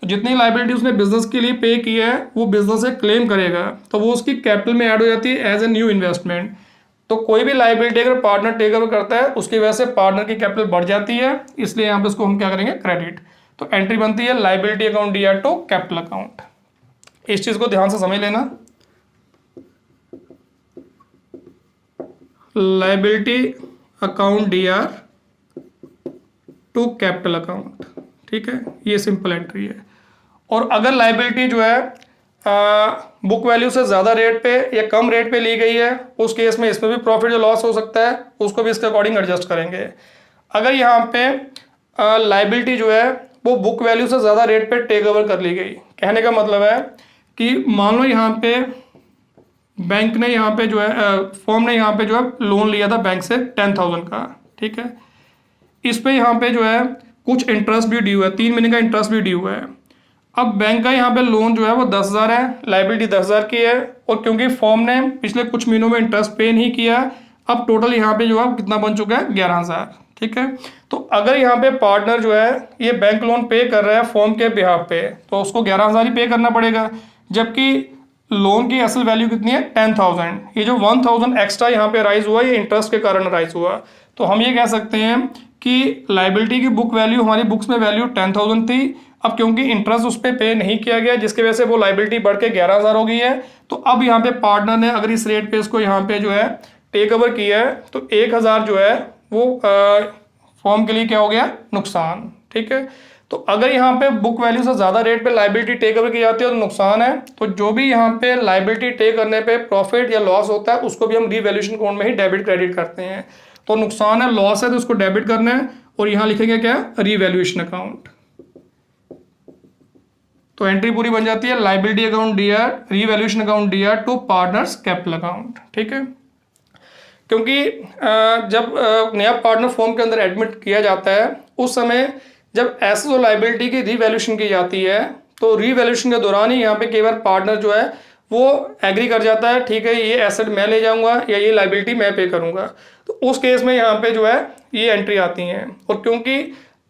तो जितनी लाइबिलिटी उसने बिजनेस के लिए पे की है वो बिजनेस से क्लेम करेगा, तो वो उसकी कैपिटल में ऐड हो जाती है एज ए न्यू इन्वेस्टमेंट। तो कोई भी लाइबिलिटी अगर पार्टनर टेक ओवर करता है उसकी वजह से पार्टनर की कैपिटल बढ़ जाती है, इसलिए यहाँ पे उसको हम क्या करेंगे, क्रेडिट। तो एंट्री बनती है liability account DR to capital account. इस चीज को ध्यान से समझ लेना, liability account DR to capital account, ठीक है, ये सिंपल एंट्री है। और अगर लाइबिलिटी जो है बुक वैल्यू से ज़्यादा रेट पे या कम रेट पे ली गई है, उस केस में इसमें भी प्रॉफिट जो लॉस हो सकता है उसको भी इसके अकॉर्डिंग एडजस्ट करेंगे। अगर यहाँ पे लाइबिलिटी जो है वो बुक वैल्यू से ज़्यादा रेट पे टेक ओवर कर ली गई, कहने का मतलब है कि मान लो यहाँ पे बैंक ने यहाँ पे जो है फर्म ने यहाँ पे जो है लोन लिया था बैंक से 10,000 का, ठीक है, इस पे यहाँ पे जो है कुछ इंटरेस्ट भी ड्यू है, 3 महीने का इंटरेस्ट भी ड्यू है। अब बैंक का यहाँ पे लोन जो है वो 10,000 है, लाइबिलिटी 10,000 की है, और क्योंकि फर्म ने पिछले कुछ महीनों में इंटरेस्ट पे नहीं किया, अब टोटल यहाँ पे जो है कितना बन चुका है, 11,000, ठीक है। तो अगर यहाँ पे पार्टनर जो है ये बैंक लोन पे कर रहा है फर्म के बिहाफ पे, तो उसको 11,000 ही पे करना पड़ेगा, जबकि लोन की असल वैल्यू कितनी है, 10,000। ये जो 1,000 एक्स्ट्रा यहाँ पे राइज हुआ ये इंटरेस्ट के कारण राइज हुआ। तो हम ये कह सकते हैं कि लाइबिलिटी की बुक वैल्यू हमारी बुक्स में वैल्यू 10,000 थी, अब क्योंकि इंटरेस्ट उस पर पे नहीं किया गया जिसकी वजह से वो लाइबिलिटी बढ़ के 11,000 हो गई है। तो अब यहाँ पे पार्टनर ने अगर इस रेट पे इसको यहाँ पे जो है टेक ओवर किया है तो 1,000 जो है वो फर्म के लिए क्या हो गया, नुकसान, ठीक है। तो अगर यहाँ पे बुक वैल्यू से ज़्यादा रेट पे लाइबिलिटी टेक ओवर की जाती है तो नुकसान है। तो जो भी यहाँ पे लाइबिलिटी टेक करने पे प्रॉफिट या लॉस होता है उसको भी हम रीवैल्यूएशन अकाउंट में ही डेबिट क्रेडिट करते हैं। तो नुकसान है, लॉस है, तो उसको डेबिट करना है और यहाँ लिखेंगे क्या, रीवैल्यूएशन अकाउंट। तो एंट्री पूरी बन जाती है liability account DR, revaluation account DR to partners capital account, ठीक है। क्योंकि जब नया पार्टनर फर्म के अंदर एडमिट किया जाता है उस समय जब एसेट और लाइबिलिटी की रीवैल्यूएशन की जाती है तो रीवैल्यूएशन के दौरान ही यहाँ पे कई बार पार्टनर जो है वो एग्री कर जाता है, ठीक है, ये एसेट मैं ले जाऊंगा या ये लाइबिलिटी मैं पे करूंगा। तो उस केस में यहाँ पे जो है ये एंट्री आती हैं। और क्योंकि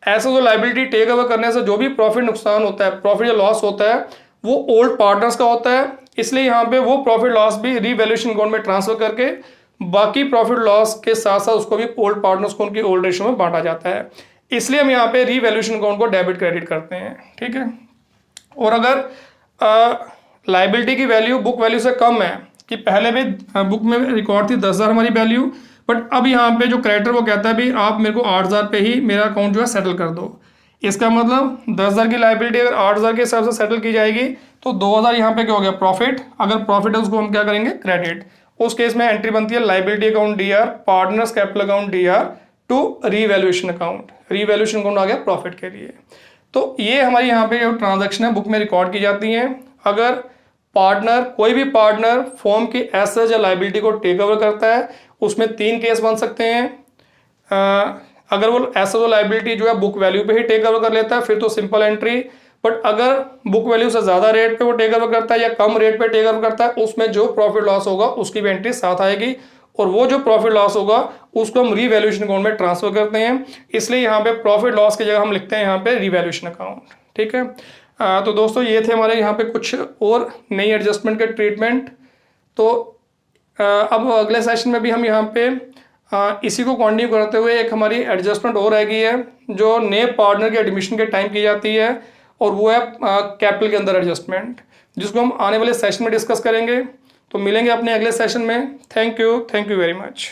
एसेट और लाइबिलिटी टेक ओवर करने से जो भी प्रॉफिट नुकसान होता है, प्रॉफिट या लॉस होता है, वो ओल्ड पार्टनर्स का होता है, इसलिए यहाँ पे वो प्रॉफिट लॉस भी रीवैल्यूएशन अकाउंट में ट्रांसफर करके बाकी प्रॉफिट लॉस के साथ साथ उसको भी ओल्ड पार्टनर्स को उनकी ओल्ड रेशियो में बांटा जाता है। इसलिए हम यहाँ पे रीवैल्यूएशन अकाउंट को डेबिट क्रेडिट करते हैं, ठीक है। और अगर लाइबिलिटी की वैल्यू बुक वैल्यू से कम है, कि पहले भी बुक में रिकॉर्ड थी 10,000 हमारी वैल्यू, बट अब यहाँ पे जो क्रेडिटर वो कहता है भाई आप मेरे को 8,000 पे ही मेरा अकाउंट जो है सेटल कर दो। इसका मतलब 10,000 की लाइबिलिटी अगर 8,000 के हिसाब से सेटल की जाएगी तो 2,000 यहाँ पे क्या हो गया, प्रॉफिट। अगर प्रॉफिट है उसको हम क्या करेंगे, क्रेडिट। उस केस में एंट्री बनती है liability account DR, partners capital account DR to revaluation account. Revaluation account आ गया प्रॉफिट के लिए। तो ये हमारी यहाँ पे जो ट्रांजैक्शन है बुक में रिकॉर्ड की जाती हैं। अगर पार्टनर, कोई भी पार्टनर फर्म की एसेट या लाइबिलिटी को टेक ओवर करता है उसमें 3 केस बन सकते हैं। अगर वो एसेट और लाइबिलिटी जो है बुक वैल्यू पे ही टेक ओवर कर लेता है फिर तो सिंपल एंट्री, बट अगर बुक वैल्यू से ज़्यादा रेट पे वो टेक ओवर करता है या कम रेट पे टेक ओवर करता है उसमें जो प्रॉफिट लॉस होगा उसकी भी एंट्री साथ आएगी, और वो जो प्रॉफिट लॉस होगा उसको हम रीवैल्यूएशन अकाउंट में ट्रांसफर करते हैं। इसलिए यहाँ पे प्रॉफिट लॉस की जगह हम लिखते हैं यहाँ पे रीवैल्यूएशन अकाउंट, ठीक है। तो दोस्तों ये थे हमारे यहाँ पे कुछ और नई एडजस्टमेंट के ट्रीटमेंट। तो अब अगले सेशन में भी हम यहाँ पे इसी को कंटिन्यू करते हुए एक हमारी एडजस्टमेंट और रह गई है जो नए पार्टनर के एडमिशन के टाइम की जाती है, और वो है कैपिटल के अंदर एडजस्टमेंट, जिसको हम आने वाले सेशन में डिस्कस करेंगे। तो मिलेंगे अपने अगले सेशन में। Thank you very much.